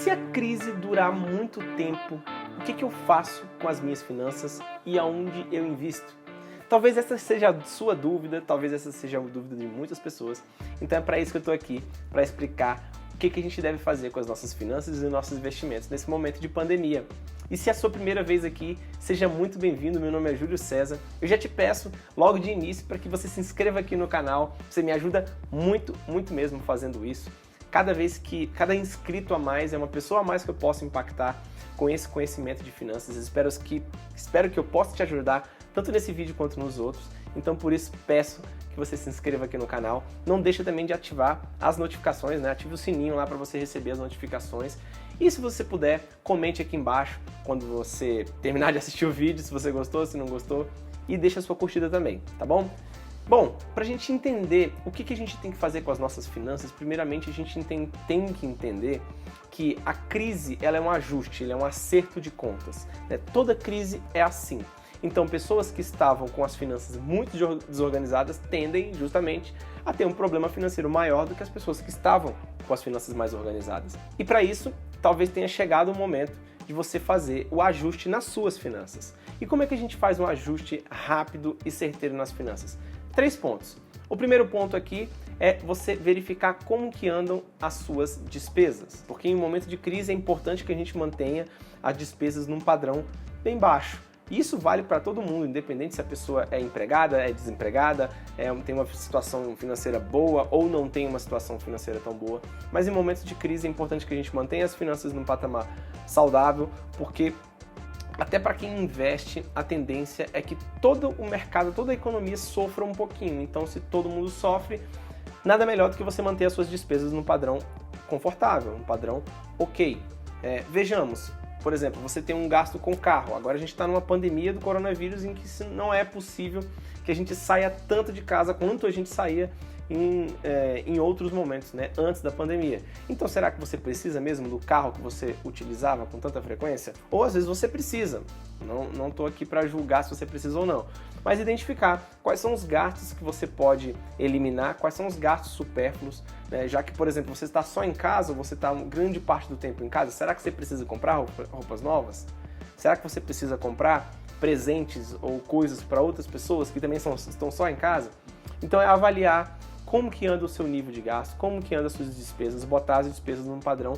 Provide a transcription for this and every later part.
Se a crise durar muito tempo, o que eu faço com as minhas finanças e aonde eu invisto? Talvez essa seja a sua dúvida, talvez essa seja a dúvida de muitas pessoas. Então é para isso que eu estou aqui, para explicar o que a gente deve fazer com as nossas finanças e nossos investimentos nesse momento de pandemia. E se é a sua primeira vez aqui, seja muito bem-vindo, meu nome é Júlio César. Eu já te peço, logo de início, para que você se inscreva aqui no canal, você me ajuda muito mesmo fazendo isso. Cada inscrito a mais é uma pessoa a mais que eu posso impactar com esse conhecimento de finanças. Espero que eu possa te ajudar, tanto nesse vídeo quanto nos outros. Então, por isso, peço que você se inscreva aqui no canal. Não deixe também de ativar as notificações, né? Ative o sininho lá para você receber as notificações. E se você puder, comente aqui embaixo quando você terminar de assistir o vídeo, se você gostou, se não gostou. E deixa a sua curtida também, tá bom? Bom, para a gente entender o que a gente tem que fazer com as nossas finanças, primeiramente a gente tem que entender que a crise ela é um ajuste, ela é um acerto de contas, né? Toda crise é assim. Então, pessoas que estavam com as finanças muito desorganizadas tendem justamente a ter um problema financeiro maior do que as pessoas que estavam com as finanças mais organizadas. E para isso, talvez tenha chegado o momento de você fazer o ajuste nas suas finanças. E como é que a gente faz um ajuste rápido e certeiro nas finanças? 3 pontos. O primeiro ponto aqui é você verificar como que andam as suas despesas, porque em um momento de crise é importante que a gente mantenha as despesas num padrão bem baixo. E isso vale para todo mundo, independente se a pessoa é empregada, é desempregada, tem uma situação financeira boa ou não tem uma situação financeira tão boa. Mas em momentos de crise é importante que a gente mantenha as finanças num patamar saudável, porque até para quem investe, a tendência é que todo o mercado, toda a economia sofra um pouquinho. Então, se todo mundo sofre, nada melhor do que você manter as suas despesas num padrão confortável, um padrão ok. Vejamos, por exemplo, você tem um gasto com carro. Agora a gente está numa pandemia do coronavírus em que não é possível que a gente saia tanto de casa quanto a gente saía em outros momentos, né, antes da pandemia. Então, será que você precisa mesmo do carro que você utilizava com tanta frequência? Ou às vezes você precisa. Não estou aqui para julgar se você precisa ou não, mas identificar quais são os gastos que você pode eliminar, quais são os gastos supérfluos, né? Já que, por exemplo, você está só em casa, ou você está grande parte do tempo em casa, será que você precisa comprar roupas novas? Será que você precisa comprar presentes ou coisas para outras pessoas que também estão só em casa? Então é avaliar como que anda o seu nível de gasto, como que anda as suas despesas, botar as despesas num padrão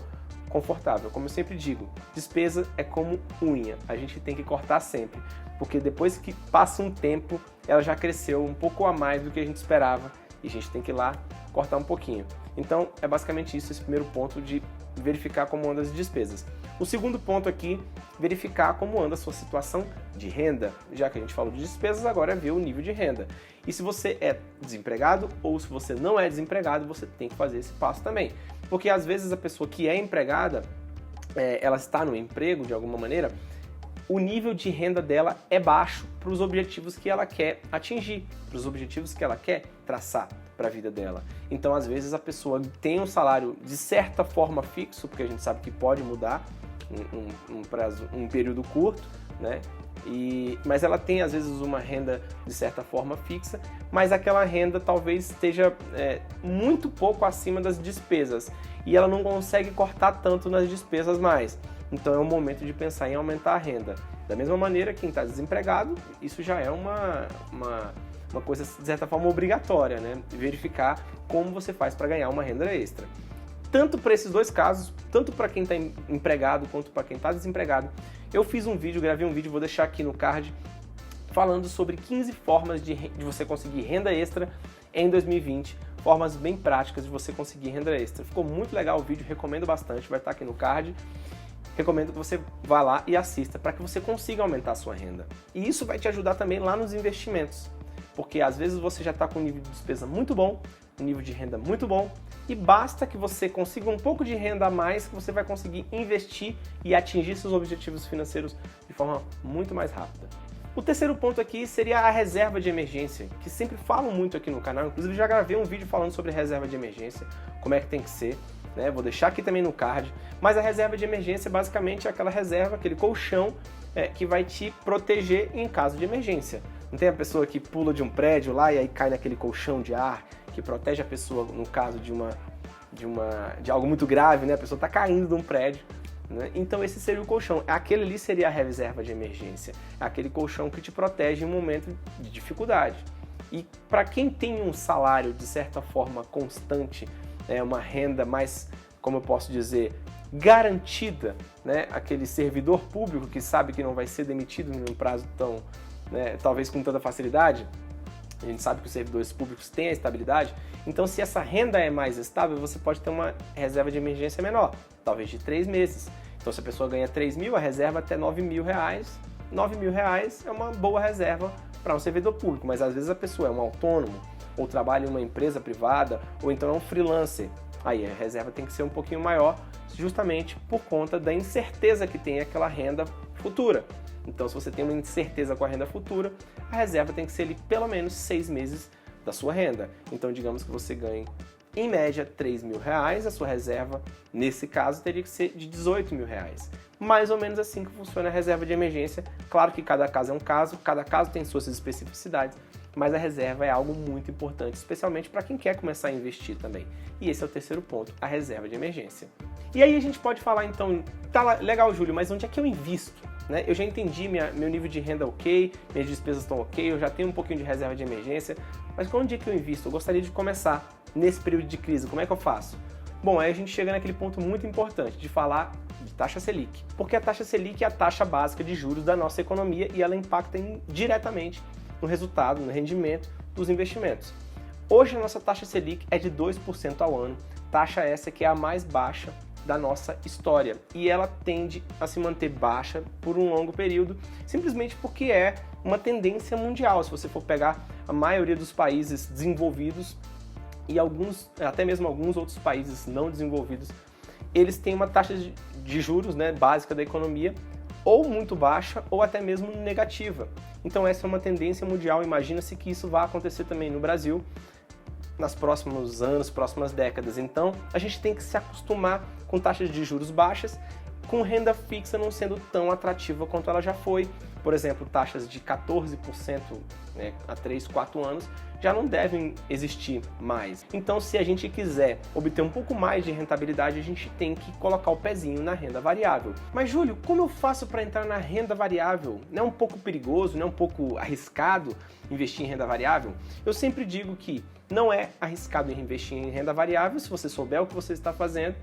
confortável. Como eu sempre digo, despesa é como unha, a gente tem que cortar sempre, porque depois que passa um tempo, ela já cresceu um pouco a mais do que a gente esperava e a gente tem que ir lá cortar um pouquinho. Então é basicamente isso, esse primeiro ponto de verificar como andam as despesas. O segundo ponto aqui, verificar como anda a sua situação de renda. Já que a gente falou de despesas, agora é ver o nível de renda. E se você é desempregado ou se você não é desempregado, você tem que fazer esse passo também. Porque às vezes a pessoa que é empregada, ela está no emprego de alguma maneira, o nível de renda dela é baixo para os objetivos que ela quer atingir, para os objetivos que ela quer traçar para a vida dela. Então, às vezes, a pessoa tem um salário de certa forma fixo, porque a gente sabe que pode mudar um período curto, né? Mas ela tem, às vezes, uma renda de certa forma fixa, mas aquela renda talvez esteja muito pouco acima das despesas e ela não consegue cortar tanto nas despesas mais. Então é o momento de pensar em aumentar a renda. Da mesma maneira, quem está desempregado, isso já é uma coisa, de certa forma, obrigatória, né? Verificar como você faz para ganhar uma renda extra. Tanto para esses dois casos, tanto para quem está empregado quanto para quem está desempregado, eu gravei um vídeo, vou deixar aqui no card, falando sobre 15 formas de você conseguir renda extra em 2020, formas bem práticas de você conseguir renda extra. Ficou muito legal o vídeo, recomendo bastante, vai estar aqui no card. Recomendo que você vá lá e assista para que você consiga aumentar a sua renda. E isso vai te ajudar também lá nos investimentos, porque às vezes você já está com um nível de despesa muito bom, um nível de renda muito bom, e basta que você consiga um pouco de renda a mais que você vai conseguir investir e atingir seus objetivos financeiros de forma muito mais rápida. O terceiro ponto aqui seria a reserva de emergência, que sempre falam muito aqui no canal, inclusive já gravei um vídeo falando sobre reserva de emergência, como é que tem que ser. Vou deixar aqui também no card, mas a reserva de emergência basicamente é aquela reserva, aquele colchão que vai te proteger em caso de emergência. Não tem a pessoa que pula de um prédio lá e aí cai naquele colchão de ar que protege a pessoa no caso de uma de algo muito grave, né? A pessoa está caindo de um prédio, né? Então esse seria o colchão. Aquele ali seria a reserva de emergência. É aquele colchão que te protege em um momento de dificuldade. E para quem tem um salário de certa forma constante, uma renda mais, como eu posso dizer, garantida, né? Aquele servidor público que sabe que não vai ser demitido em um prazo tão, né, talvez com tanta facilidade. A gente sabe que os servidores públicos têm a estabilidade. Então, se essa renda é mais estável, você pode ter uma reserva de emergência menor, talvez de 3 meses. Então, se a pessoa ganha 3 mil, a reserva até 9 mil reais. 9 mil reais é uma boa reserva para um servidor público, mas às vezes a pessoa é um autônomo, ou trabalha em uma empresa privada, ou então é um freelancer. Aí a reserva tem que ser um pouquinho maior, justamente por conta da incerteza que tem aquela renda futura. Então, se você tem uma incerteza com a renda futura, a reserva tem que ser ali pelo menos 6 meses da sua renda. Então, digamos que você ganhe, em média, 3 mil reais, a sua reserva, nesse caso, teria que ser de 18 mil reais. Mais ou menos assim que funciona a reserva de emergência. Claro que cada caso é um caso, cada caso tem suas especificidades, mas a reserva é algo muito importante, especialmente para quem quer começar a investir também. E esse é o terceiro ponto, a reserva de emergência. E aí a gente pode falar então, tá legal, Júlio, mas onde é que eu invisto? Né? Eu já entendi meu nível de renda ok, minhas despesas estão ok, eu já tenho um pouquinho de reserva de emergência, mas onde é que eu invisto? Eu gostaria de começar nesse período de crise, como é que eu faço? Bom, aí a gente chega naquele ponto muito importante de falar de taxa Selic, porque a taxa Selic é a taxa básica de juros da nossa economia e ela impacta diretamente no resultado, no rendimento dos investimentos. Hoje a nossa taxa Selic é de 2% ao ano, taxa essa que é a mais baixa da nossa história e ela tende a se manter baixa por um longo período, simplesmente porque é uma tendência mundial. Se você for pegar a maioria dos países desenvolvidos e até mesmo alguns outros países não desenvolvidos, eles têm uma taxa de juros, né, básica da economia ou muito baixa ou até mesmo negativa. Então essa é uma tendência mundial, imagina-se que isso vai acontecer também no Brasil nos próximos anos, próximas décadas. Então a gente tem que se acostumar com taxas de juros baixas, com renda fixa não sendo tão atrativa quanto ela já foi. Por exemplo, taxas de 14%, né, há 3, 4 anos já não devem existir mais. Então, se a gente quiser obter um pouco mais de rentabilidade, a gente tem que colocar o pezinho na renda variável. Mas, Júlio, como eu faço para entrar na renda variável? Não é um pouco perigoso, não é um pouco arriscado investir em renda variável? Eu sempre digo que não é arriscado investir em renda variável se você souber o que você está fazendo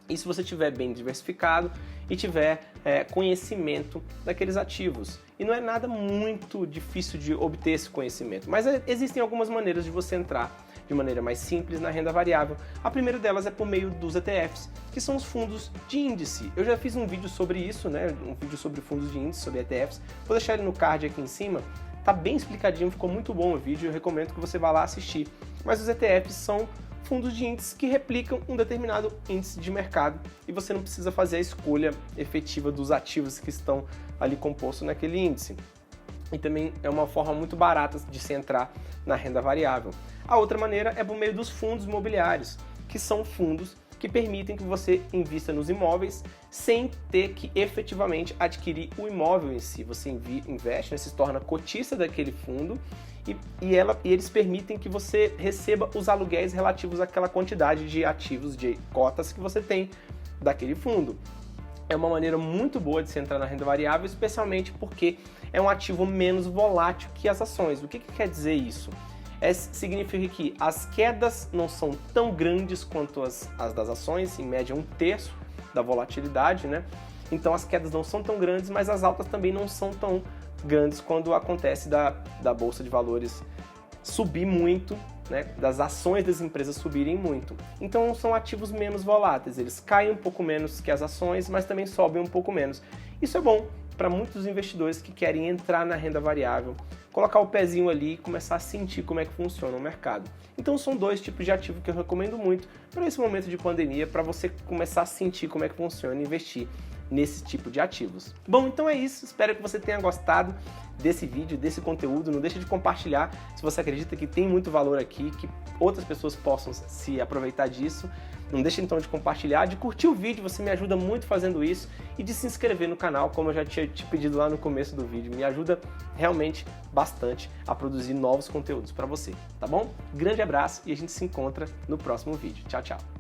e se você estiver bem diversificado e tiver conhecimento daqueles ativos. E não é nada muito difícil de obter esse conhecimento, mas existem algumas maneiras de você entrar de maneira mais simples na renda variável. A primeira delas é por meio dos ETFs, que são os fundos de índice. Eu já fiz um vídeo sobre isso, né? Um vídeo sobre fundos de índice, sobre ETFs. Vou deixar ele no card aqui em cima. Tá bem explicadinho, ficou muito bom o vídeo, eu recomendo que você vá lá assistir. Mas os ETFs são fundos de índice que replicam um determinado índice de mercado e você não precisa fazer a escolha efetiva dos ativos que estão ali compostos naquele índice. E também é uma forma muito barata de se entrar na renda variável. A outra maneira é por meio dos fundos imobiliários, que são fundos que permitem que você invista nos imóveis sem ter que efetivamente adquirir o imóvel em si. Você investe, né, se torna cotista daquele fundo e eles permitem que você receba os aluguéis relativos àquela quantidade de ativos, de cotas que você tem daquele fundo. É uma maneira muito boa de se entrar na renda variável, especialmente porque é um ativo menos volátil que as ações. O que quer dizer isso? Significa que as quedas não são tão grandes quanto as das ações, em média 1/3 da volatilidade, né? Então as quedas não são tão grandes, mas as altas também não são tão grandes quando acontece da Bolsa de Valores subir muito, né? Das ações das empresas subirem muito. Então são ativos menos voláteis, eles caem um pouco menos que as ações, mas também sobem um pouco menos. Isso é bom para muitos investidores que querem entrar na renda variável, colocar o pezinho ali e começar a sentir como é que funciona o mercado. Então são 2 tipos de ativo que eu recomendo muito para esse momento de pandemia, para você começar a sentir como é que funciona e investir nesse tipo de ativos. Bom, então é isso, espero que você tenha gostado desse vídeo, desse conteúdo. Não deixe de compartilhar se você acredita que tem muito valor aqui, que outras pessoas possam se aproveitar disso. Não deixe então de compartilhar, de curtir o vídeo, você me ajuda muito fazendo isso, e de se inscrever no canal, como eu já tinha te pedido lá no começo do vídeo. Me ajuda realmente bastante a produzir novos conteúdos para você, tá bom? Grande abraço e a gente se encontra no próximo vídeo. Tchau, tchau!